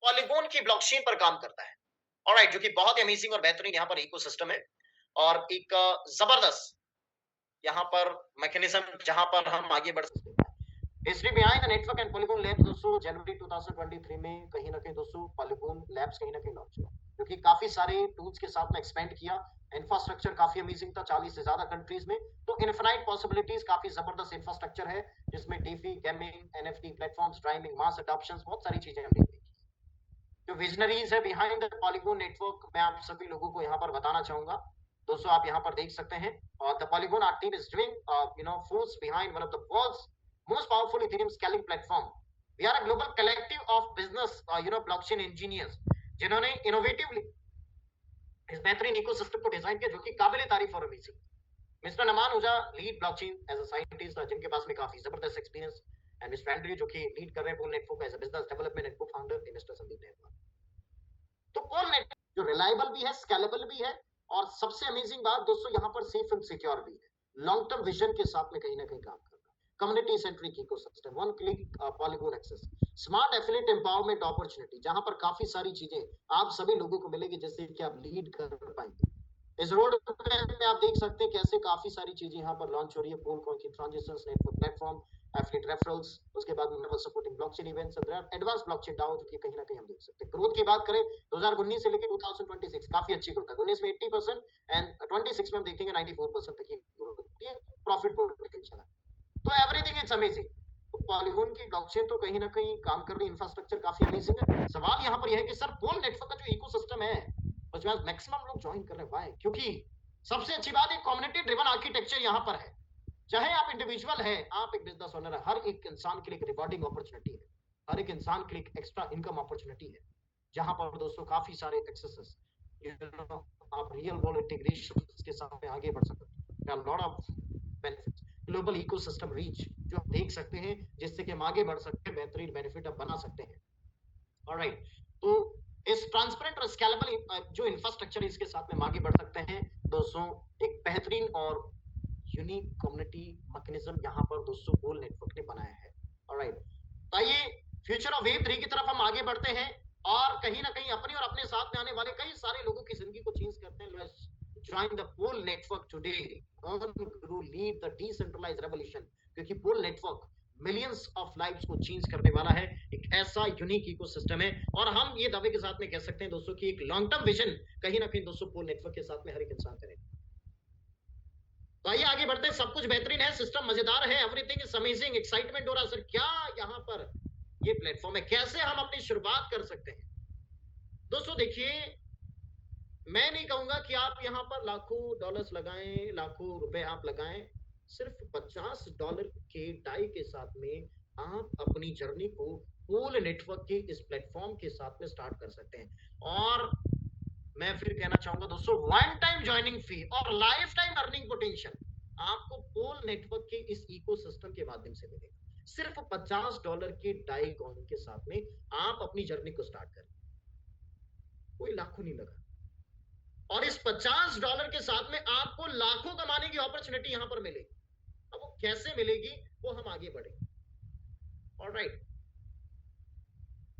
Polygon की blockchain पर काम करता है। ऑलराइट, जो कि बहुत ही अमेजिंग और बेहतरीन यहाँ पर इकोसिस्टम है और एक जबरदस्त यहाँ पर मैकेनिज्म जहाँ पर हम आगे बढ़ सकते हैं। History behind the network and polygon labs दोस्तों जनवरी 2023 में कहीं ना कहीं दोस्तों पॉलीगॉन लैब्स कहीं ना कहीं लॉन्च हुआ, जो कि काफी सारे टूल्स के साथ में एक्सपेंड किया। इंफ्रास्ट्रक्चर काफी अमेजिंग था 40 से ज्यादा कंट्रीज में, तो इनफिनाइट पॉसिबिलिटीज, काफी जबरदस्त इंफ्रास्ट्रक्चर है जिसमें DeFi, gaming, NFT platforms, driving, mass adoption, बहुत सारी चीजें हमने देखी। जो विजनरीज है बिहाइंड द पॉलीगॉन नेटवर्क, मैं आप सभी लोगों को यहाँ पर बताना चाहूंगा। दोस्तों आप यहाँ पर देख सकते हैं, और the Polygon are team is doing force behind one of the world's most powerful Ethereum scaling platform. We are a global collective of business blockchain engineers, जिन्होंने इनोवेटिवली इस बेहतरीन इकोसिस्टम को डिजाइन किया, जो कि काबिल तारीफ और amazing. Mister Naman Ojha lead blockchain as a scientist, जिनके पास में काफी जबरदस्त एक्सपीरियंस, एंड मिस्टर एंड्रयू जो कि लीड कर रहे हैं poll network as a business development and co founder, mister Sandeep Nehra. तो पोल नेट जो रिलायबल भी है, स्केलेबल भी है, और सबसे अमेजिंग बात दोस्तों यहाँ पर सेफ एंड सिक्योर भी है। लॉन्ग टर्म विजन के साथ में कहीं ना कहीं काम करना, community centric ecosystem, one click Polygon access, smart affiliate empowerment opportunity, जहां पर काफी सारी चीजें आप सभी लोगों को मिलेगी जिससे कि आप लीड कर पाएंगे। इस रोड में आप देख सकते हैं कैसे काफी सारी चीजें यहाँ पर लॉन्च हो रही है। पोल कॉइन की transitions, network platform, affiliate referrals, उसके बाद में supporting blockchain events and advance blockchain DAO, जो कि कहीं ना कहीं हम देख सकते हैं। ग्रोथ की बात करें 2019 से लेकर 2026 काफी अच्छी ग्रोथ है। 19 में 80% एंड 26 में हम देखेंगे 94% तक की ग्रोथ है, प्रॉफिट पोटेंशियल है। तो एवरीथिंग इज अमेजिंग। तो पॉलीगॉन की ब्लॉकचेन तो कहीं ना कहीं काम कर रही, इंफ्रास्ट्रक्चर काफी अमेजिंग है। सवाल यहाँ पर यह है कि सर पोल नेटवर्क का जो इकोसिस्टम है उसमें मैक्सिमम लोग ज्वाइन कर रहे हैं, वाई? क्योंकि सबसे अच्छी बात है कम्युनिटी ड्रिवन आर्किटेक्चर यहाँ पर है। चाहे आप इंडिविजुअल है, आप एक बिजनेस ओनर है, हर एक इंसान के लिए एक रिवॉर्डिंग अपॉर्चुनिटी है, हर एक इंसान के लिए एक एक्स्ट्रा इनकम अपॉर्चुनिटी है, जहां पर दोस्तों काफी सारे एक्सेसेस, आप रियल वर्ल्ड इंटीग्रेशन के साथ में आगे बढ़ सकते हैं। Lot of benefits, global ecosystem reach जो आप देख सकते हैं, जिससे कि हम आगे बढ़ सकते हैं, बेहतरीन बेनिफिट आप बना सकते हैं। ऑलराइट, तो इस ट्रांसपेरेंट और स्केलेबल जो इंफ्रास्ट्रक्चर है इसके साथ में हम आगे बढ़ सकते हैं दोस्तों। एक बेहतरीन और यूनिक कम्युनिटी मैकेनिज्म यहाँ पर दोस्तों पोल नेटवर्क ने बनाया है। ऑलराइट, तो आइए फ्यूचर ऑफ वेव 3 की तरफ हम आगे बढ़ते हैं, और कहीं ना कहीं अपनी और अपने साथ में आने वाले कई सारे लोगों की जिंदगी को चेंज करते हैं। Let's join the POL network today, earn, grow, lead the decentralised revolution, क्योंकि POL network millions of lives को चेंज करने वाला है। एक ऐसा यूनिक इकोसिस्टम है, और हम ये दावे के साथ में कह सकते हैं दोस्तों कि एक लॉन्ग टर्म विजन कहीं ना कहीं दोस्तों पोल नेटवर्क के साथ में हर एक इंसान करेगा। तो आइए आगे बढ़ते हैं। सब कुछ बेहतरीन है, सिस्टम मजेदार है, एवरीथिंग इज अमेजिंग, एक्साइटमेंट हो रहा है। सर क्या यहाँ पर ये प्लेटफॉर्म है, कैसे हम अपनी शुरुआत कर सकते हैं? दोस्तों देखिए, मैं नहीं कहूंगा कि आप यहाँ पर लाखों डॉलर्स लगाएं, लाखों रुपए आप लगाएं। सिर्फ $50 के डाई के साथ में आप अपनी जर्नी को पोल नेटवर्क के इस प्लेटफॉर्म के साथ में स्टार्ट कर सकते हैं। और मैं फिर कहना चाहूंगा दोस्तों, वन टाइम ज्वाइनिंग फी और लाइफ टाइम अर्निंग पोटेंशियल आपको पोल नेटवर्क के इस इकोसिस्टम के माध्यम से मिलेगा। सिर्फ $50 के डाई कॉइन के साथ में आप अपनी जर्नी को स्टार्ट करें, कोई लाखों नहीं लगा, और इस $50 के साथ में आपको लाखों कमाने की अपॉर्चुनिटी यहां पर मिलेगी। अब वो कैसे मिलेगी वो हम आगे बढ़ेंगे। ऑलराइट,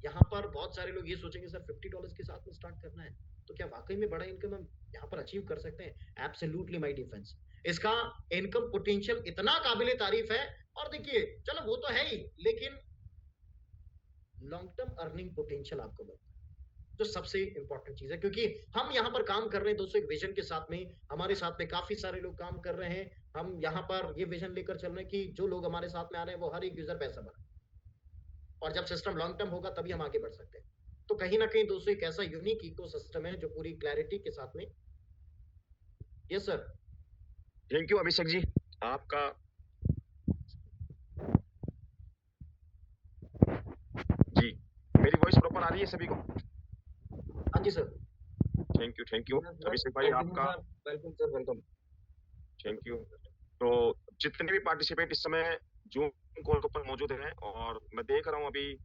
यहाँ पर बहुत सारे लोग ये सोचेंगे सर $50 के साथ में स्टार्ट करना है, तो क्या वाकई में बड़ा इनकम हम यहाँ पर अचीव कर सकते हैं? एब्सोल्युटली माय डिफेंस, इसका इनकम पोटेंशियल इतना काबिले तारीफ है। और देखिए चलो वो तो है ही, लेकिन लॉन्ग टर्म अर्निंग पोटेंशियल आपको मिलता है, जो सबसे इंपॉर्टेंट चीज है, क्योंकि हम यहाँ पर काम कर रहे हैं दोस्तों एक विजन के साथ में। हमारे साथ में काफी सारे लोग काम कर रहे हैं। हम यहाँ पर ये विजन लेकर चल रहे हैं कि जो लोग हमारे साथ में आ रहे हैं वो हर एक यूजर पैसा बना, और जब सिस्टम लॉन्ग टर्म होगा तभी हम आगे बढ़ सकते हैं। तो कहीं ना कहीं दोस्तों एक ऐसा यूनिक इकोसिस्टम है जो पूरी क्लैरिटी के साथ में। Yes sir. Thank you Abhishek ji, आपका जी मेरी वॉइस प्रॉपर आ रही है सभी को? हाँ जी सर। थैंक यू अभिषेक भाई, आपका welcome sir, welcome. Thank you. तो जितने भी पार्टिसिपेंट इस समय जूम कॉल पर मौजूद हैं, और मैं देख रहा हूं अभी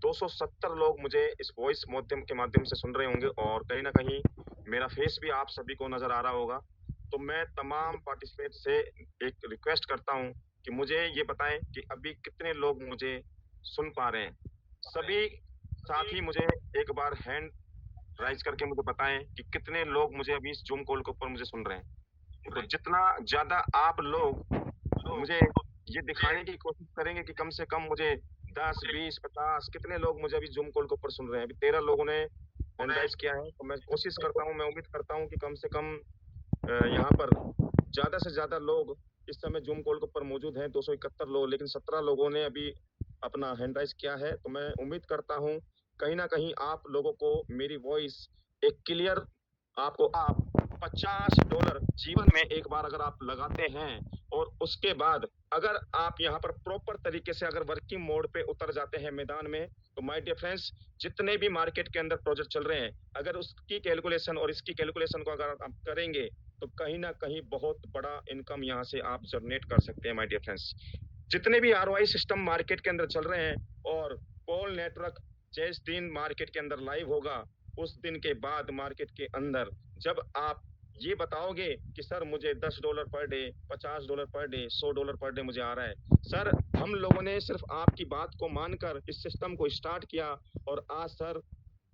270 लोग मुझे इस वॉइस माध्यम से सुन रहे होंगे, और कहीं ना कहीं मेरा फेस भी आप सभी को नजर आ रहा होगा। तो मैं तमाम पार्टिसिपेंट से एक रिक्वेस्ट करता हूं कि मुझे ये बताएं कि अभी कितने लोग मुझे सुन पा रहे हैं। साथ ही मुझे एक बार हैंड राइज करके मुझे बताएं कि कितने लोग मुझे अभी इस जूम कॉल के ऊपर मुझे सुन रहे हैं। तो जितना ज्यादा आप लोग मुझे ये दिखाने की कोशिश करेंगे कि कम से कम मुझे 10, 20, 50 कितने लोग मुझे अभी जूम कॉल के ऊपर सुन रहे हैं। अभी 13 लोगों ने हैंड राइज किया है, तो मैं कोशिश करता हूँ, मैं उम्मीद करता हूँ कि कम से कम यहाँ पर ज्यादा से ज्यादा लोग इस समय जूम कॉल के ऊपर मौजूद हैं। 271 लोग, लेकिन 17 लोगों ने अभी अपना हैंड राइज किया है। तो मैं उम्मीद करता हूँ कहीं ना कहीं आप लोगों को मेरी वॉइस एक क्लियर, आपको आप $50 जीवन में एक बार अगर आप लगाते हैं और उसके बाद अगर आप यहाँ पर प्रॉपर तरीके से अगर वर्किंग मोड पे उतर जाते हैं मैदान में, तो माय डियर फ्रेंड्स, जितने भी मार्केट के अंदर प्रोजेक्ट चल रहे हैं, अगर उसकी कैलकुलेशन और इसकी कैलकुलेशन को अगर आप करेंगे तो कहीं ना कहीं बहुत बड़ा इनकम यहाँ से आप जनरेट कर सकते हैं माय डियर फ्रेंड्स। जितने भी आरओआई सिस्टम मार्केट के अंदर चल रहे हैं और कॉल नेटवर्क जिस दिन मार्केट के अंदर लाइव होगा, उस दिन के बाद मार्केट के अंदर जब आप ये बताओगे कि सर मुझे $10 per day, $50 per day, $100 per day मुझे आ रहा है, सर हम लोगों ने सिर्फ आपकी बात को मानकर इस सिस्टम को स्टार्ट किया और आज सर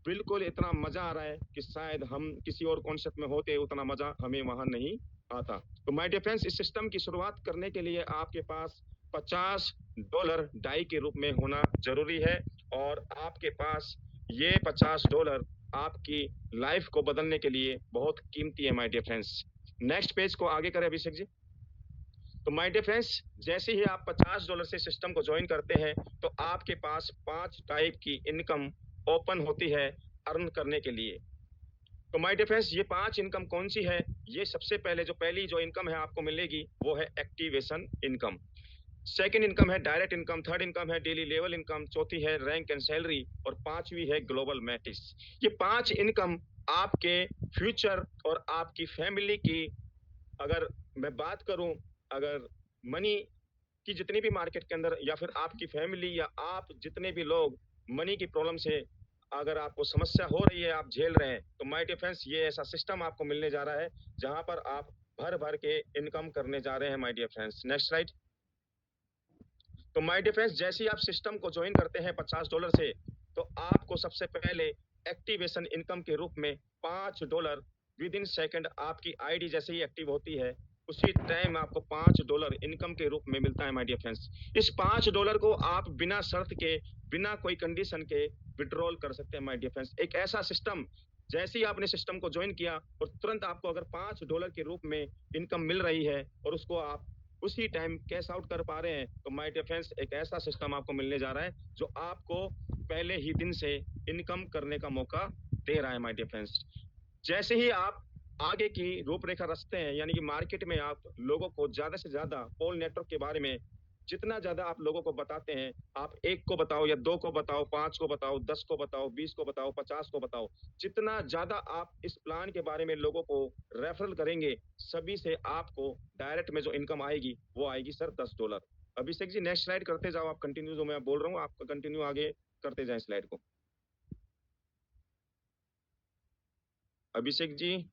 बिल्कुल इतना मजा आ रहा है कि शायद हम किसी और कॉन्सेप्ट में होते उतना मजा हमें वहां नहीं आता। तो माय डियर फ्रेंड्स, इस सिस्टम की शुरुआत करने के लिए आपके पास $50 डाई के रूप में होना जरूरी है और आपके पास ये $50 आपकी लाइफ को बदलने के लिए बहुत कीमती है my dear friends. Next page को आगे करें अभिषेक जी। तो माय डियर फ्रेंड्स, जैसे ही आप $50 से सिस्टम को ज्वाइन करते हैं तो आपके पास 5 टाइप की इनकम ओपन होती है अर्न करने के लिए। तो माय डियर फ्रेंड्स, ये 5 इनकम कौन सी है? ये सबसे पहले जो पहली जो इनकम है आपको मिलेगी वो है एक्टिवेशन इनकम। सेकंड इनकम है डायरेक्ट इनकम। थर्ड इनकम है डेली लेवल इनकम। चौथी है रैंक एंड सैलरी और पांचवी है ग्लोबल मैट्रिक्स। ये 5 इनकम आपके फ्यूचर और आपकी फैमिली की, अगर मैं बात करूं, अगर मनी की जितनी भी मार्केट के अंदर या फिर आपकी फैमिली या आप जितने भी लोग मनी की प्रॉब्लम से अगर आपको समस्या हो रही है, आप झेल रहे हैं, तो माय डियर फ्रेंड्स, ये ऐसा सिस्टम आपको मिलने जा रहा है जहां पर आप भर भर के इनकम करने जा रहे हैं my dear friends. Next slide. तो माय डियर फ्रेंड्स, जैसे ही आप सिस्टम को ज्वाइन करते हैं $50 से, तो आपको सबसे पहले एक्टिवेशन इनकम के रूप में $5 विद इन सेकेंड आपकी आईडी जैसे ही एक्टिव होती है उसी टाइम आपको $5 इनकम के रूप में मिलता है माय डियर फ्रेंड्स। इस $5 को आप बिना शर्त के, बिना कोई कंडीशन के विड्रॉल कर सकते हैं माय डियर फ्रेंड्स। एक ऐसा सिस्टम, जैसे ही आपने सिस्टम को ज्वाइन किया और तुरंत आपको अगर $5 के रूप में इनकम मिल रही है और उसको आप उसी टाइम कैश आउट कर पा रहे हैं, तो माय डियर फ्रेंड्स, एक ऐसा सिस्टम आपको मिलने जा रहा है जो आपको पहले ही दिन से इनकम करने का मौका दे रहा है माय डियर फ्रेंड्स। जैसे ही आप आगे की रूपरेखा रचते हैं, यानी कि मार्केट में आप लोगों को ज्यादा से ज्यादा पोल नेटवर्क के बारे में जितना ज्यादा आप लोगों को बताते हैं, आप 1 को बताओ या 2 को बताओ, 5 को बताओ, 10 को बताओ, 20 को बताओ, 50 को बताओ, जितना ज्यादा आप इस प्लान के बारे में लोगों को रेफरल करेंगे, सभी से आपको डायरेक्ट में जो इनकम आएगी वो आएगी sir $10। Abhishek ji next slide करते जाओ, आप कंटिन्यू जो मैं बोल रहा हूँ आप कंटिन्यू आगे करते जाएं स्लाइड को। अभिषेक जी,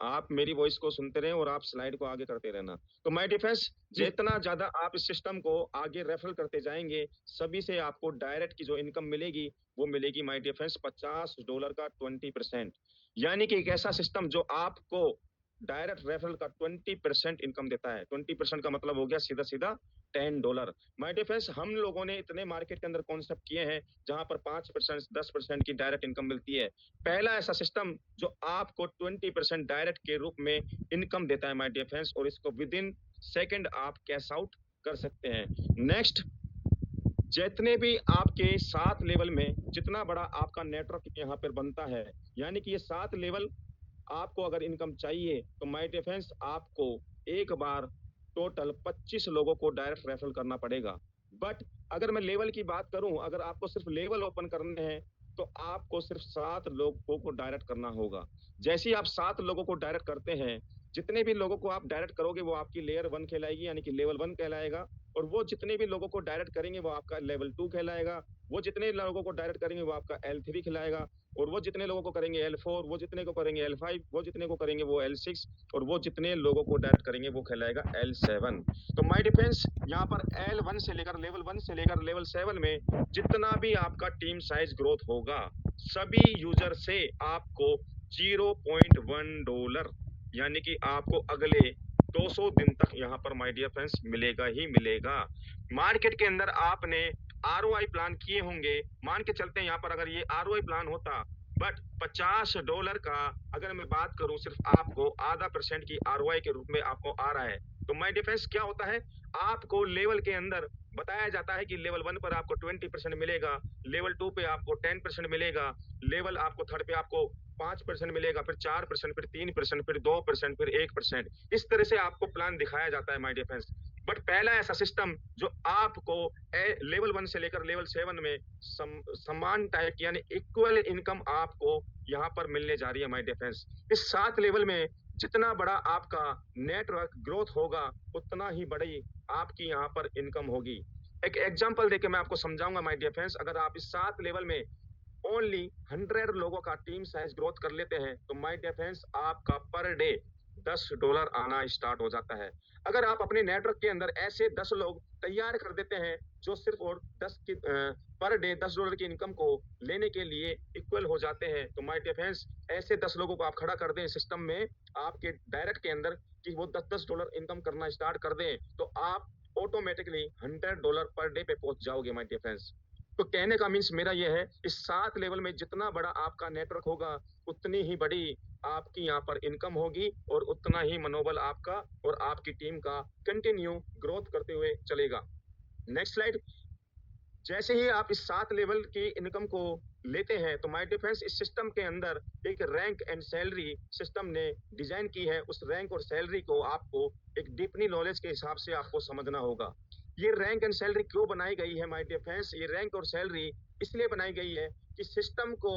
आप मेरी वॉइस को सुनते रहें और आप स्लाइड को आगे करते रहना। तो माय डियर फ्रेंड्स, जितना ज्यादा आप इस सिस्टम को आगे रेफर करते जाएंगे, सभी से आपको डायरेक्ट की जो इनकम मिलेगी वो मिलेगी माय डियर फ्रेंड्स $50 का 20%। यानी कि एक ऐसा सिस्टम जो आपको डायरेक्ट रेफरल का 20% इनकम देता है। 20% का मतलब हो गया सीधा सीधा $10। माय डियर फ्रेंड्स, हम लोगों ने इतने मार्केट के अंदर कॉन्सेप्ट किए हैं जहां पर 5%, 10% की डायरेक्ट इनकम मिलती है। पहला ऐसा सिस्टम जो आपको 20% डायरेक्ट के रूप में इनकम देता है माय डियर फ्रेंड्स, और इसको विद इन सेकेंड आप कैश आउट कर सकते हैं। नेक्स्ट, जितने भी आपके 7 लेवल में जितना बड़ा आपका नेटवर्क यहाँ पर बनता है, यानी कि ये 7 लेवल आपको अगर इनकम चाहिए, तो माय डियर फ्रेंड्स आपको एक बार टोटल 25 लोगों को डायरेक्ट रेफरल करना पड़ेगा। बट अगर मैं लेवल की बात करूं, अगर आपको सिर्फ लेवल ओपन करने हैं तो आपको सिर्फ 7 लोगों को डायरेक्ट करना होगा। जैसे ही आप 7 लोगों को डायरेक्ट करते हैं, जितने भी लोगों को आप डायरेक्ट करोगे वो आपकी लेयर 1 कहलाएगी, यानी कि लेवल 1 कहलाएगा। और वो जितने भी लोगों को डायरेक्ट करेंगे वो आपका लेवल 2 कहलाएगा, वो जितने लोगों को डायरेक्ट करेंगे वो आपका L3 खिलाएगा, और वो जितने लोगों को करेंगे L4, वो जितने को करेंगे L5, वो जितने को करेंगे वो L6, और वो जितने लोगों को डायरेक्ट करेंगे वो कहलाएगा L7। तो माय डिफेंस यहाँ पर L1 से लेकर लेवल 1 से लेकर लेवल 7 में जितना भी आपका टीम साइज ग्रोथ होगा, सभी यूजर से आपको $0.1 यानी कि आपको अगले 200 दिन तक यहाँ पर माय डियर फ्रेंड्स मिलेगा ही मिलेगा। मार्केट के अंदर आपने ROI प्लान किए होंगे, मान के चलते हैं यहाँ पर अगर ये ROI प्लान होता, बट $50 का अगर मैं बात करूं सिर्फ आपको आधा % की ROI के रूप में आपको आ रहा है, तो माय डिफेंस क्या होता है, आपको लेवल के अंदर बताया जाता है कि लेवल 1 पर आपको 20% मिलेगा, लेवल 2 पे आपको 10% मिलेगा, लेवल आपको थर्ड पे आपको 5% मिलेगा, फिर 4%, फिर 3%, फिर 2%, फिर 1%। इस तरह से आपको प्लान दिखाया जाता है माय डियर फ्रेंड्स। बट पहला ऐसा सिस्टम जो आपको लेवल 1 से लेकर लेवल 7 में समान टाइप यानी इक्वल इनकम आपको यहाँ पर मिलने जा रही है माय डियर फ्रेंड्स। इस 7 लेवल में जितना बड़ा आपका नेटवर्क ग्रोथ होगा, उतना ही बड़ी आपकी यहाँ पर इनकम होगी। एक एग्जांपल देके मैं आपको समझाऊंगा माय डियर फ्रेंड्स, अगर आप इस 7 लेवल में ओनली 100 लोगों का टीम साइज ग्रोथ कर लेते हैं, तो माय डियर फ्रेंड्स आपका पर डे $10 आना स्टार्ट हो जाता है। अगर आप अपने नेटवर्क के अंदर ऐसे 10 लोग तैयार कर देते हैं जो सिर्फ और 10 की पर डे $10 की इनकम को लेने के लिए इक्वल हो जाते हैं, तो माय डियर फ्रेंड्स ऐसे 10 लोगों को आप खड़ा कर दें सिस्टम में आपके डायरेक्ट के अंदर कि वो $10 इनकम करना स्टार्ट कर दें, तो आप ऑटोमेटिकली $100 पर डे पे पहुंच जाओगे माय डियर फ्रेंड्स। तो कहने का मीन्स मेरा ये है, इस 7 लेवल में जितना बड़ा आपका नेटवर्क होगा, उतनी ही बड़ी आपकी यहाँ पर इनकम होगी, और उतना ही मनोबल आपका और आपकी टीम का कंटिन्यू ग्रोथ करते हुए चलेगा। Next slide. जैसे ही आप इस 7 लेवल की इनकम को लेते हैं, तो माय डिफेंस इस सिस्टम के अंदर एक रैंक एंड सैलरी सिस्टम ने डिजाइन की है। उस रैंक और सैलरी को आपको एक डीपनी नॉलेज के हिसाब से आपको समझना होगा। ये रैंक एंड सैलरी क्यों बनाई गई है माय डिफेंस? ये रैंक और सैलरी इसलिए बनाई गई है कि सिस्टम को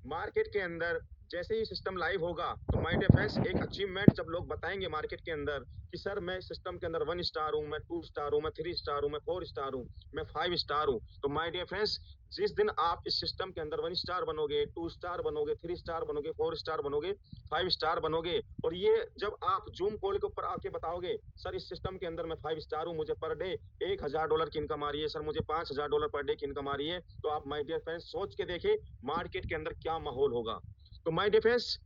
मार्केट के अंदर जैसे ही सिस्टम लाइव होगा, तो माय डिफेंस एक अचीवमेंट जब लोग बताएंगे मार्केट के अंदर कि सर मैं सिस्टम के अंदर 1 स्टार हूँ, मैं 2 स्टार हूँ, मैं 3 स्टार हूँ, मैं 4 स्टार हूँ, मैं 5 स्टार हूँ, तो माय डियर फ्रेंड्स जिस दिन आप इस सिस्टम के अंदर 1 स्टार बनोगे, 2 स्टार बनोगे, 3 स्टार बनोगे, 4 स्टार बनोगे, 5 स्टार बनोगे, और ये जब आप जूम कॉल के ऊपर आके बताओगे सर इस सिस्टम के अंदर मैं 5 स्टार हूँ, मुझे पर डे $1000 की इनकम आ रही है, सर मुझे $5000 पर डे की इनकम आ रही है, तो आप माय डियर फ्रेंड्स सोच के देखे मार्केट के अंदर क्या माहौल होगा। तो माय डियर फ्रेंड्स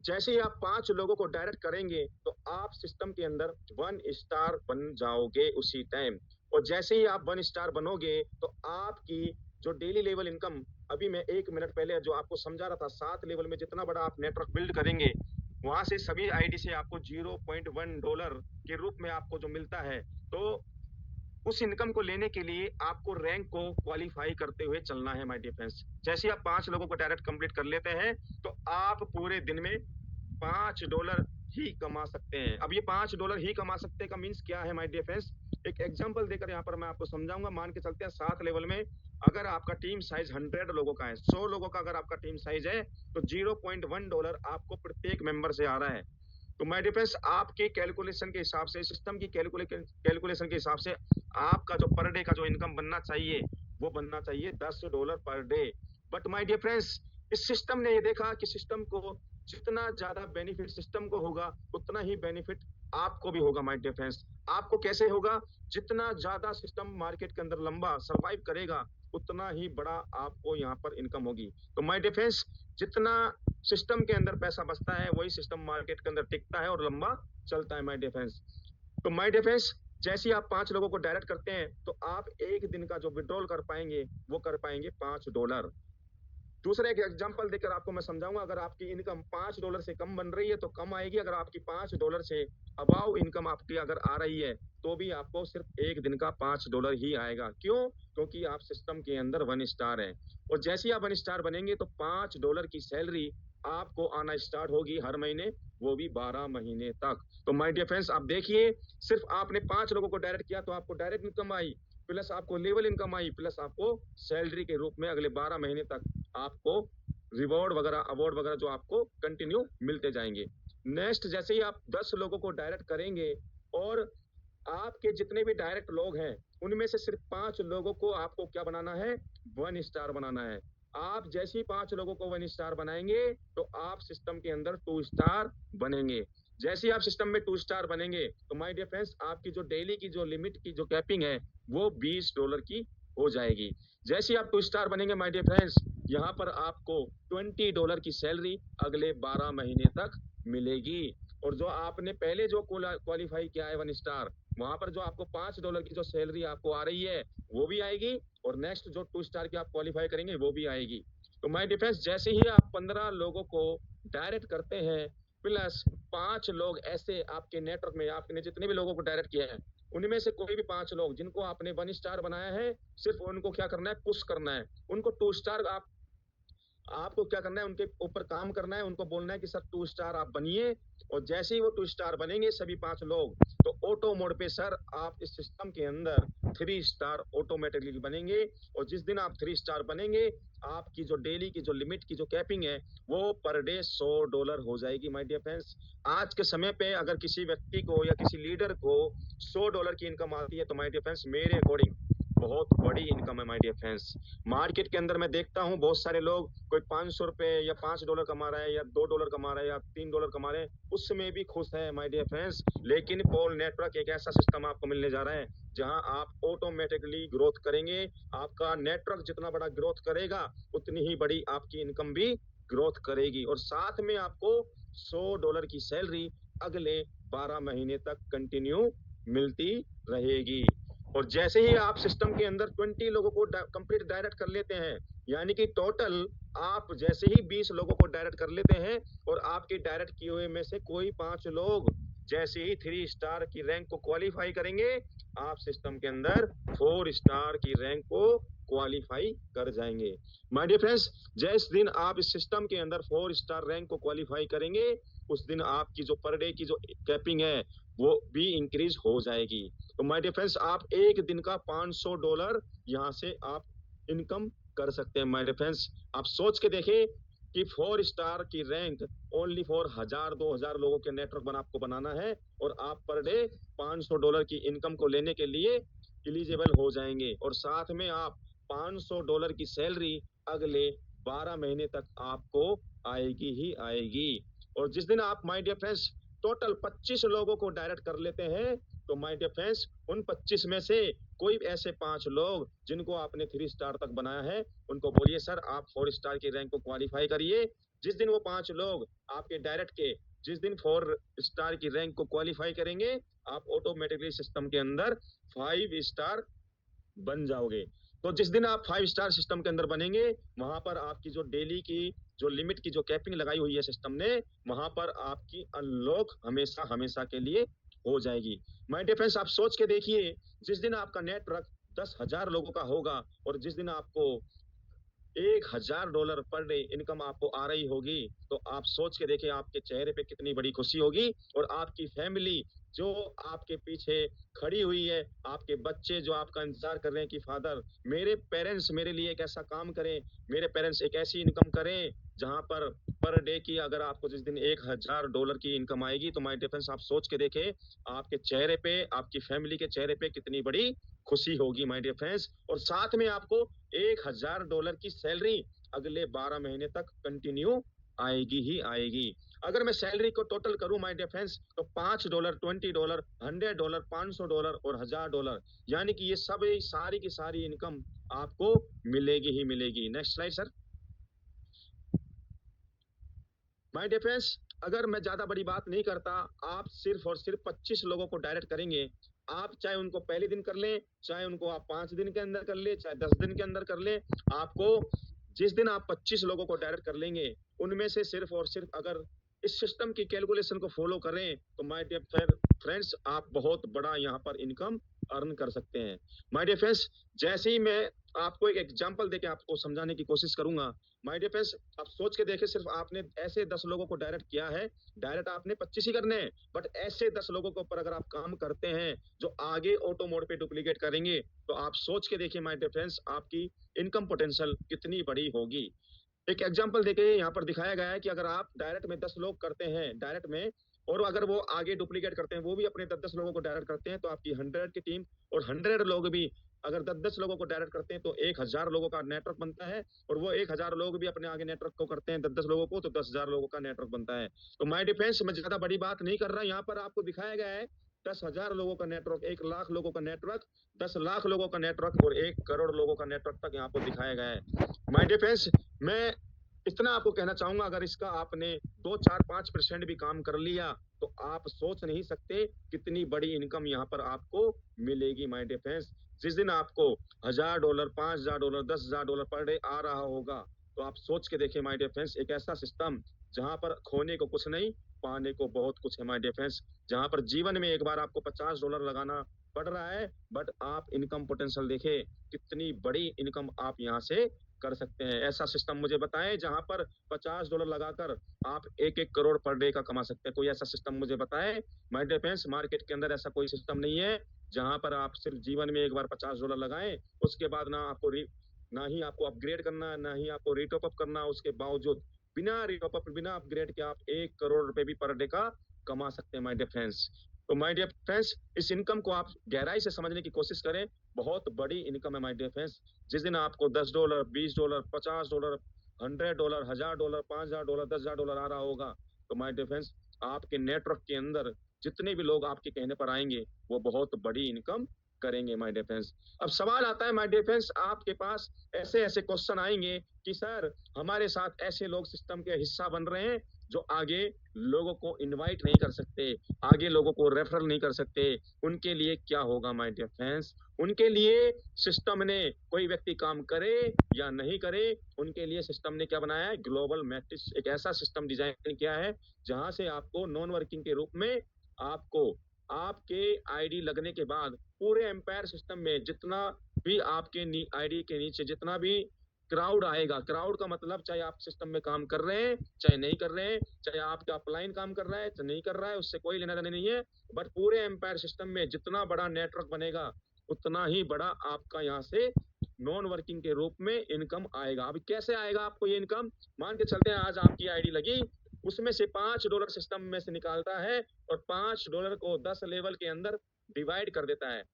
जैसे ही आप 5 लोगों को डायरेक्ट करेंगे, तो आप सिस्टम के अंदर 1 स्टार बन जाओगे उसी टाइम, और जैसे ही आप 1 स्टार बनोगे, तो आपकी जो डेली लेवल इनकम अभी मैं 1 मिनट पहले जो आपको समझा रहा था, 7 लेवल में जितना बड़ा आप नेटवर्क बिल्ड करेंगे, वहां से सभी आईडी से आपको $0.1 के रूप में आपको जो मिलता है, तो उस इनकम को लेने के लिए आपको रैंक को क्वालिफाई करते हुए चलना है माय डियर फ्रेंड्स। जैसे आप 5 लोगों को डायरेक्ट कंप्लीट कर लेते हैं, तो आप पूरे दिन में $5 ही कमा सकते हैं। अब ये $5 ही कमा सकते का मीन्स क्या है माय डियर फ्रेंड्स? एक एग्जांपल देकर यहाँ पर मैं आपको समझाऊंगा। मान के चलते हैं 7 लेवल में अगर आपका टीम साइज 100 लोगों का है, 100 लोगों का अगर आपका टीम साइज है, तो $0.1 आपको प्रत्येक मेंबर से आ रहा है। तो माय डियर फ्रेंड्स आपके कैलकुलेशन के हिसाब से, सिस्टम की कैलकुलेशन के हिसाब से आपका जो पर डे का जो इनकम बनना चाहिए, वो बनना चाहिए $10 per day. But my dear friends इस सिस्टम ने ये देखा कि सिस्टम को जितना ज्यादा बेनिफिट सिस्टम को होगा, उतना ही बेनिफिट आपको भी होगा माय डियर फ्रेंड्स। आपको कैसे होगा? जितना ज्यादा सिस्टम मार्केट के अंदर लंबा सर्वाइव करेगा, उतना ही बड़ा आपको यहाँ पर इनकम होगी। तो माय डियर फ्रेंड्स जितना सिस्टम के अंदर पैसा बचता है, वही सिस्टम मार्केट के अंदर टिकता है और लंबा चलता है माय डियर फ्रेंड्स। तो माय डियर फ्रेंड्स जैसे ही आप 5 लोगों को डायरेक्ट करते हैं, तो आप एक दिन का जो विड्रॉल कर पाएंगे, वो कर पाएंगे $5। दूसरा एक एग्जांपल देकर आपको मैं समझाऊंगा। अगर आपकी इनकम $5 से कम बन रही है, तो कम आएगी। अगर आपकी $5 से अबाव इनकम आपकी अगर आ रही है, तो भी आपको सिर्फ एक दिन का $5 ही आएगा। क्यों? क्योंकि आप सिस्टम के अंदर 1 स्टार है, और जैसे ही आप 1 स्टार बनेंगे, तो $5 की सैलरी आपको आना स्टार्ट होगी हर महीने, वो भी 12 महीने तक। तो माय डियर फ्रेंड्स आप देखिए, सिर्फ आपने 5 लोगों को डायरेक्ट किया, तो आपको डायरेक्ट इनकम आई, प्लस आपको लेवल इनकम आई, प्लस आपको सैलरी के रूप में अगले 12 महीने तक आपको रिवॉर्ड वगैरह, अवार्ड वगैरह जो आपको कंटिन्यू मिलते जाएंगे। नेक्स्ट जैसे ही आप 10 लोगों को डायरेक्ट करेंगे और आपके जितने भी डायरेक्ट लोग हैं, उनमें से सिर्फ 5 लोगों को आपको क्या बनाना है? 1 स्टार बनाना है। आप जैसे ही 5 लोगों को 1 स्टार बनाएँगे, तो आप सिस्टम के अंदर 2 स्टार बनेंगे। जैसे ही आप सिस्टम में 2 स्टार बनेंगे, तो माय डियर फ्रेंड्स, आपकी जो डेली की जो लिमिट की जो कैपिंग है, वो $20 की हो जाएगी। जैसे ही आप 2 स्टार बनेंगे माय डियर फ्रेंड्स, यहाँ पर आपको $20 की सैलरी अगले 12 महीने तक मिलेगी। और जो आपने पहले जो क्वालीफाई किया है 1 स्टार, वहां पर जो आपको $5 की जो सैलरी आपको आ रही है, वो भी आएगी, और नेक्स्ट जो 2 स्टार की आप क्वालीफाई करेंगे, वो भी आएगी। तो माय डिफेंस, जैसे ही आप 15 लोगों को डायरेक्ट करते हैं, प्लस 5 लोग ऐसे आपके नेटवर्क में, आपने जितने भी लोगों को डायरेक्ट किया है, उनमें से कोई भी 5 लोग जिनको आपने 1 स्टार बनाया है, सिर्फ उनको क्या करना है? पुश करना है। उनको 2 स्टार आपको क्या करना है? उनके ऊपर काम करना है, उनको बोलना है कि सर 2 स्टार आप बनिए, और जैसे ही वो 2 स्टार बनेंगे सभी 5 लोग, तो ऑटो मोड पे सर आप इस सिस्टम के अंदर 3 स्टार ऑटोमेटिकली बनेंगे। और जिस दिन आप 3 स्टार बनेंगे, आपकी जो डेली की जो लिमिट की जो कैपिंग है, वो पर डे $100 हो जाएगी माय डियर फ्रेंड्स। आज के समय पे अगर किसी व्यक्ति को या किसी लीडर को $100 की इनकम आती है, तो माय डियर फ्रेंड्स, मेरे अकॉर्डिंग बहुत बड़ी इनकम है माय डियर फ्रेंड्स। मार्केट के अंदर मैं देखता हूँ बहुत सारे लोग, कोई $500 या $5 कमा रहा है, या $2 कमा रहा है, या $3 कमा रहे हैं, उसमें भी खुश है माय डियर फ्रेंड्स। लेकिन पोल नेटवर्क एक ऐसा सिस्टम आपको मिलने जा रहा है, जहां आप ऑटोमेटिकली ग्रोथ करेंगे। आपका नेटवर्क जितना बड़ा ग्रोथ करेगा, उतनी ही बड़ी आपकी इनकम भी ग्रोथ करेगी, और साथ में आपको $100 की सैलरी अगले 12 महीने तक कंटिन्यू मिलती रहेगी। और जैसे ही आप सिस्टम के अंदर 20 लोगों को कंप्लीट डायरेक्ट कर लेते हैं, यानी कि टोटल आप जैसे ही 20 लोगों को डायरेक्ट कर लेते हैं, और आपके डायरेक्ट किए हुए में से कोई 5 लोग जैसे ही 3 स्टार की रैंक को क्वालिफाई करेंगे, आप सिस्टम के अंदर 4 स्टार की रैंक को क्वालिफाई कर जाएंगे। माय डियर फ्रेंड्स, जिस दिन आप इस सिस्टम के अंदर 4 स्टार रैंक को क्वालिफाई करेंगे, उस दिन आपकी जो पर डे की जो कैपिंग है, वो भी इंक्रीज हो जाएगी। तो माय डियर फ्रेंड्स, आप एक दिन का $500 यहाँ से आप इनकम कर सकते हैं माय डियर फ्रेंड्स। आप सोच के देखें कि 4 स्टार की रैंक ओनली फॉर 1000-2000 लोगों के नेटवर्क आपको बनाना है, और आप पर डे $500 की इनकम को लेने के लिए एलिजिबल हो जाएंगे, और साथ में आप $500 की सैलरी अगले 12 महीने तक आपको आएगी ही आएगी। और जिस दिन आप माय डियर फ्रेंड्स टोटल 25 लोगों को डायरेक्ट कर लेते हैं, तो माय डियर फ्रेंड्स, उन 25 में से कोई ऐसे 5 लोग जिनको आपने 3 स्टार तक बनाया है, उनको बोलिए सर आप 4 स्टार की रैंक को क्वालिफाई करिए। जिस दिन वो 5 लोग आपके डायरेक्ट के जिस दिन 4 स्टार की रैंक को क्वालिफाई करेंगे, आप ऑटोमेटिकली सिस्टम के अंदर 5 स्टार बन जाओगे। तो जिस दिन आप 5 स्टार सिस्टम के अंदर बनेंगे, वहां पर आपकी जो डेली की जो लिमिट की जो कैपिंग लगाई हुई है सिस्टम ने, वहां पर आपकी अनलॉक हमेशा हमेशा के लिए हो जाएगी। माय डियर फ्रेंड्स, आप सोच के देखिए, जिस दिन आपका नेटवर्क 10,000 लोगों का होगा, और जिस दिन आपको $1,000 पर डे इनकम आपको आ रही होगी, तो आप सोच के देखिए आपके चेहरे पे कितनी बड़ी खुशी होगी। और आपकी फैमिली जो आपके पीछे खड़ी हुई है, आपके बच्चे जो आपका इंतजार कर रहे हैं कि फादर मेरे पेरेंट्स मेरे लिए एक ऐसा काम करें, मेरे पेरेंट्स एक ऐसी इनकम करें जहां पर डे की अगर आपको जिस दिन $1,000 की इनकम आएगी, तो माय डिफरेंस आप सोच के देखें आपके चेहरे पे, आपकी फैमिली के चेहरे पे कितनी बड़ी खुशी होगी माय डियर फ्रेंड्स। और साथ में आपको $1,000 की सैलरी अगले 12 महीने तक कंटिन्यू आएगी ही आएगी। अगर मैं सैलरी को टोटल करूं माय डियर फ्रेंड्स, तो $5, $20, $100, $500 और $1000, यानी कि ये सब सारी की सारी इनकम आपको मिलेगी ही मिलेगी। Next slide sir. My dear friends, अगर मैं ज्यादा बड़ी बात नहीं करता, आप सिर्फ और सिर्फ 25 लोगों को डायरेक्ट करेंगे। आप चाहे उनको पहले दिन कर लें, चाहे उनको आप 5 दिन के अंदर कर ले, चाहे 10 दिन के अंदर कर ले, आपको जिस दिन आप 25 लोगों को डायरेक्ट कर लेंगे, उनमें से सिर्फ और सिर्फ अगर इस सिस्टम की कैलकुलेशन को फॉलो करें, तो माय डियर फ्रेंड्स, आप बहुत बड़ा यहाँ पर इनकम अर्न कर सकते हैं। माय डियर फ्रेंड्स, जैसे ही मैं आपको एक एग्जांपल देके आपको समझाने की कोशिश करूंगा। माय डियर फ्रेंड्स, आप सोच के देखें, सिर्फ आपने ऐसे 10 लोगों को डायरेक्ट किया है, डायरेक्ट आपने 25 ही करने हैं, बट ऐसे 10 लोगों के ऊपर अगर आप काम करते हैं जो आगे ऑटो मोड पे डुप्लीकेट करेंगे, तो आप सोच के देखिए माय डियर फ्रेंड्स, आपकी इनकम पोटेंशियल कितनी बड़ी होगी। एक एग्जांपल देके यहाँ पर दिखाया गया है कि अगर आप डायरेक्ट में 10 लोग करते हैं डायरेक्ट में, और अगर वो आगे डुप्लीकेट करते हैं, वो भी अपने 10-10 लोगों को डायरेक्ट करते हैं, तो आपकी 100 की टीम और 100 लोग भी अगर 10-10 लोगों को डायरेक्ट करते हैं, तो 1000 लोगों का नेटवर्क बनता है और वो 1000 लोग भी अपने आगे नेटवर्क को करते हैं 10-10 लोगों को, तो 10,000 लोगों का नेटवर्क बनता है। तो माय डिफेंस में ज़्यादा बड़ी बात नहीं कर रहा, यहाँ पर आपको दिखाया गया है 10,000 लोगों का नेटवर्क, 1 लाख लोगों का नेटवर्क, 10 लाख लोगों का नेटवर्क और 1 करोड़ लोगों का नेटवर्क तक यहाँ पर दिखाया गया है। माय डिफेंस मैं इतना आपको कहना चाहूंगा, अगर इसका आपने 2-4-5% भी काम कर लिया तो आप सोच नहीं सकते कितनी बड़ी इनकम यहाँ पर आपको मिलेगी माय डिफेंस। जिस दिन आपको $1,000, $5,000, $10,000 पर डे आ रहा होगा, तो आप सोच के देखिए माय डिफेंस, एक ऐसा सिस्टम जहां पर खोने को कुछ नहीं, पाने को बहुत कुछ है माय डिफेंस। जहां पर जीवन में एक बार आपको $50 लगाना पड़ रहा है, बट आप इनकम पोटेंशियल देखे कितनी बड़ी इनकम आप यहाँ से कर सकते हैं। ऐसा सिस्टम मुझे बताएं जहां पर $50 लगाकर आप 1-1 करोड़ पर डे का कमा सकते हैं। कोई ऐसा सिस्टम मुझे बताएं। माय डिफेंस मार्केट के अंदर ऐसा कोई सिस्टम नहीं है जहां पर आप सिर्फ जीवन में एक बार $50 लगाएं, उसके बाद ना ही आपको अपग्रेड करना, ना ही आपको रिटॉप अप करना, उसके बावजूद बिना रिटॉप अप, बिना अपग्रेड के आप 1 करोड़ रुपए भी पर डे का कमा सकते हैं माय डिफेंस। तो माय डियर फ्रेंड्स, इस इनकम को आप गहराई से समझने की कोशिश करें। बहुत बड़ी इनकम है माय डियर फ्रेंड्स। जिस दिन आपको $10, $20, $50, $100, $1,000, $5,000, $10,000 आ रहा होगा, तो माय डियर फ्रेंड्स आपके नेटवर्क के अंदर जितने भी लोग आपके कहने पर आएंगे वो बहुत बड़ी इनकम करेंगे माय डियर फ्रेंड्स। अब सवाल आता है माय डियर फ्रेंड्स, आपके पास ऐसे ऐसे क्वेश्चन आएंगे कि सर हमारे साथ ऐसे लोग सिस्टम के हिस्सा बन रहे हैं जो आगे लोगों को इनवाइट नहीं कर सकते, आगे लोगों को रेफरल नहीं कर सकते, उनके लिए क्या होगा माय डियर फ्रेंड्स? उनके लिए सिस्टम ने, कोई व्यक्ति काम करे या नहीं करे, उनके लिए सिस्टम ने क्या बनाया है? ग्लोबल मैट्रिक्स, एक ऐसा सिस्टम डिजाइन किया है जहां से आपको नॉन वर्किंग के रूप में आपको आपके आईडी लगने के बाद पूरे एम्पायर सिस्टम में जितना भी आपके आईडी के नीचे जितना भी क्राउड आएगा, क्राउड का मतलब चाहे आप सिस्टम में काम कर रहे हैं चाहे नहीं कर रहे हैं, चाहे आपका अपलाइन काम कर रहा है चाहे नहीं कर रहा है, उससे कोई लेना देना नहीं है, बट पूरे एम्पायर सिस्टम में जितना बड़ा नेटवर्क बनेगा उतना ही बड़ा आपका यहाँ से नॉन वर्किंग के रूप में इनकम आएगा। अभी कैसे आएगा आपको ये इनकम? मान के चलते हैं आज आपकी आईडी लगी, उसमें से $5 सिस्टम में से निकालता है और $5 को 10 लेवल के अंदर डिवाइड कर देता है,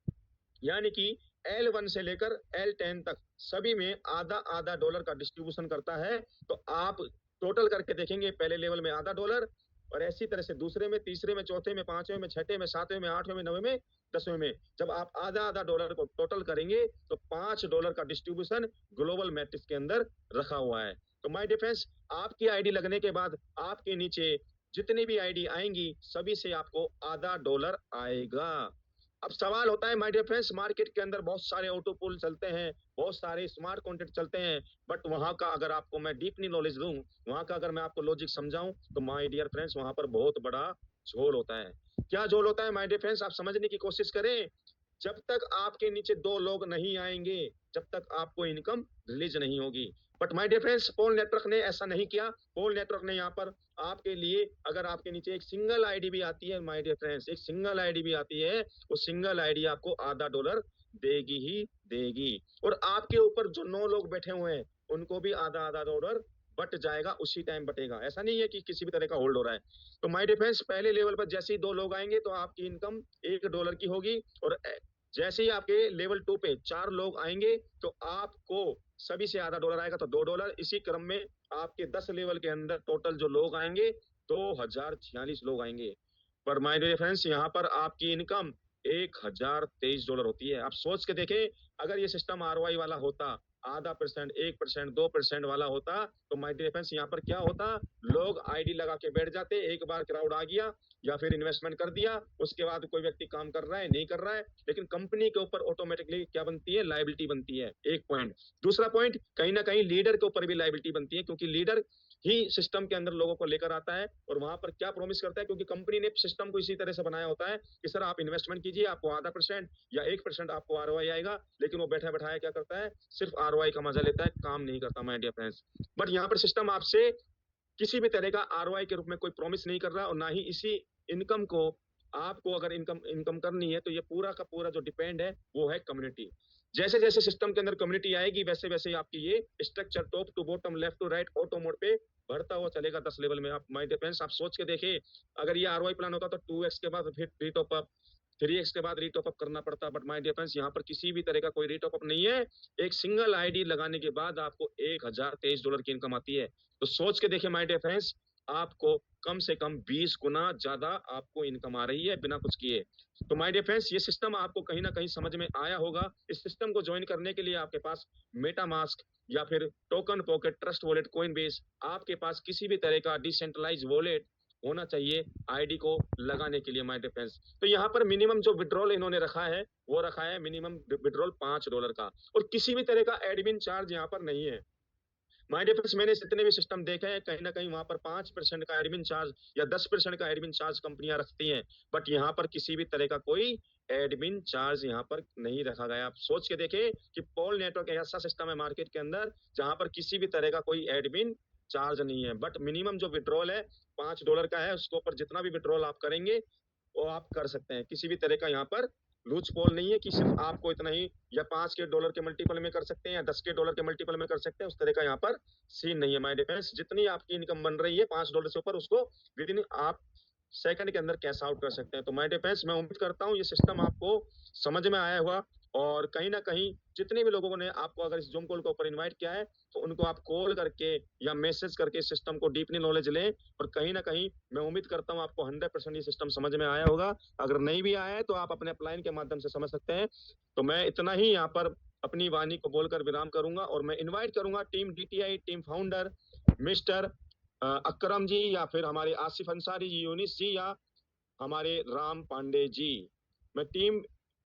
यानी कि L1 से लेकर L10 तक सभी में आधा आधा डॉलर का डिस्ट्रीब्यूशन करता है। तो आप टोटल करके देखेंगे, पहले लेवल में आधा डॉलर और ऐसी तरह से दूसरे में, तीसरे में, चौथे में, पांचवें में, छठे में, सातवें में, आठवें में, नवे में, 10वें में, जब आप आधा आधा डॉलर को टोटल करेंगे तो $5 का डिस्ट्रीब्यूशन ग्लोबल मैट्रिक्स के अंदर रखा हुआ है। तो माय डिफेंस, आपकी आईडी लगने के बाद आपके नीचे जितनी भी आईडी आएंगी सभी से आपको आधा डॉलर आएगा। अब सवाल होता है माय डियर फ्रेंड्स, मार्केट के अंदर बहुत सारे ऑटो पुल चलते हैं, बहुत सारे स्मार्ट कॉन्ट्रैक्ट चलते हैं, बट वहां का अगर आपको मैं डीपली नॉलेज दूं, वहां का अगर मैं आपको लॉजिक समझाऊं, तो माय डियर फ्रेंड्स वहां पर बहुत बड़ा झोल होता है। क्या झोल होता है माय डियर फ्रेंड्स? आप समझने की कोशिश करें। जब तक आपके नीचे 2 लोग नहीं आएंगे, जब तक आपको इनकम रिलीज नहीं होगी। But my dear friends, POL network ने ऐसा नहीं किया। पोल नेटवर्क ने यहाँ पर आपके लिए, अगर आपके नीचे एक सिंगल आईडी भी आती है माय डियर फ्रेंड्स, एक सिंगल आईडी भी आती है, वो सिंगल आईडी आपको आधा डॉलर देगी ही देगी। और आपके ऊपर जो 9 लोग बैठे हुए हैं उनको भी आधा आधा डॉलर बट जाएगा, उसी टाइम बटेगा। ऐसा नहीं है कि किसी भी तरह का होल्ड हो रहा है। तो माय डियर फ्रेंड्स, पहले लेवल पर जैसे ही 2 लोग आएंगे तो आपकी इनकम $1 की होगी, और जैसे ही आपके लेवल 2 पे 4 लोग आएंगे तो आपको सभी से आधा डॉलर आएगा, तो $2। इसी क्रम में आपके 10 लेवल के अंदर टोटल जो लोग आएंगे 2046 लोग आएंगे। पर माय डियर फ्रेंड्स, यहाँ पर आपकी इनकम $1023 होती है। आप सोच के देखें, अगर ये सिस्टम आरओआई वाला होता, आधा परसेंट, 1%, 2% वाला होता, तो माय डियर फ्रेंड्स यहाँ पर क्या होता? लोग आईडी लगा के बैठ जाते, एक बार क्राउड आ गया या फिर इन्वेस्टमेंट कर दिया, उसके बाद कोई व्यक्ति काम कर रहा है नहीं कर रहा है, लेकिन कंपनी के ऊपर ऑटोमेटिकली क्या बनती है? लायबिलिटी बनती है। एक पॉइंट। दूसरा पॉइंट, कहीं ना कहीं लीडर के ऊपर भी लायबिलिटी बनती है, क्योंकि लीडर ही सिस्टम के अंदर लोगों को लेकर आता है और वहां पर क्या प्रॉमिस करता है, क्योंकि कंपनी ने सिस्टम को इसी तरह से बनाया होता है कि सर आप इन्वेस्टमेंट कीजिए, आपको आधा परसेंट या 1% आपको आरओआई आएगा, लेकिन वो बैठा बैठाया क्या करता है? सिर्फ आरओआई का मजा लेता है, काम नहीं करता माय डियर फ्रेंड्स। बट यहाँ पर सिस्टम आपसे किसी भी तरह का आरओआई के रूप में कोई प्रॉमिस नहीं कर रहा, और ना ही इसी इनकम को आपको, अगर इनकम इनकम करनी है तो ये पूरा का पूरा जो डिपेंड है वो है कम्युनिटी। जैसे जैसे सिस्टम के अंदर कम्युनिटी आएगी वैसे वैसे आपकी ये structure top to bottom left to right auto mode पे बढ़ता हुआ चलेगा 10 लेवल में। आप माय डियर फ्रेंड्स, आप सोच के देखिए, अगर ये आरओआई प्लान होता तो 2x के बाद फिर रीटॉप अप, 3x के बाद रीटॉप अप करना पड़ता। बट माय डियर फ्रेंड्स, यहाँ पर किसी भी तरह का कोई रीटॉप अप नहीं है। एक सिंगल आईडी लगाने के बाद आपको $1023 की इनकम आती है। तो सोच के देखिए माय डियर फ्रेंड्स, आपको कम से कम 20 गुना ज्यादा आपको इनकम आ रही है बिना कुछ किए। तो माय डियर फ्रेंड्स, ये सिस्टम आपको कहीं ना कहीं समझ में आया होगा। इस सिस्टम को ज्वाइन करने के लिए आपके पास मेटामास्क या फिर token pocket, trust wallet, Coinbase, आपके पास किसी भी तरह का डिसेंट्रलाइज वॉलेट होना चाहिए आईडी को लगाने के लिए माय डियर फ्रेंड्स। तो यहाँ पर मिनिमम जो विड्रॉल इन्होंने रखा है वो रखा है मिनिमम विड्रॉल $5 का, और किसी भी तरह का एडमिन चार्ज यहाँ पर नहीं है। माय डियर फ्रेंड्स, मैंने जितने भी सिस्टम देखे हैं कहीं ना कहीं वहां पर 5% का एडमिन चार्ज या 10% का एडमिन चार्ज कंपनियां रखती हैं, बट यहाँ पर किसी भी तरह का कोई एडमिन चार्ज यहाँ पर नहीं रखा गया। आप सोच के देखें कि पोल नेटवर्क ऐसा सिस्टम है मार्केट के अंदर जहां पर किसी भी तरह का कोई एडमिन चार्ज नहीं है, बट मिनिमम जो विड्रॉल है $5 का है। उसके ऊपर जितना भी विड्रॉल आप करेंगे वो आप कर सकते हैं। किसी भी तरह का यहाँ पर लूज पोल नहीं है कि सिर्फ आपको इतना ही या $5 के मल्टीपल में कर सकते हैं या $10 के मल्टीपल में कर सकते हैं। उस तरह का यहाँ पर सीन नहीं है माय डिफेंस। जितनी आपकी इनकम बन रही है $5 से ऊपर, उसको विद इन आप सेकंड के अंदर कैश आउट कर सकते हैं। तो माय डिफेंस, मैं उम्मीद करता हूँ ये सिस्टम आपको समझ में आया हुआ, और कहीं ना कहीं जितने भी लोगों ने आपको अगर इस जूम कॉल के ऊपर इन्वाइट किया है तो उनको आप कॉल करके या मैसेज करके इस सिस्टम को डीपली नॉलेज लें। और कहीं ना कहीं मैं उम्मीद करता हूँ आपको 100% ये सिस्टम समझ में आया होगा। अगर नहीं भी आया है तो आप अपने अपलाइन के माध्यम से समझ सकते हैं। तो मैं इतना ही यहाँ पर अपनी वाणी को बोलकर विराम करूंगा, और मैं इन्वाइट करूंगा team DTI team founder mister Akram ji, या फिर हमारे आसिफ अंसारी जी, यूनिस जी, या हमारे राम पांडे जी। मैं टीम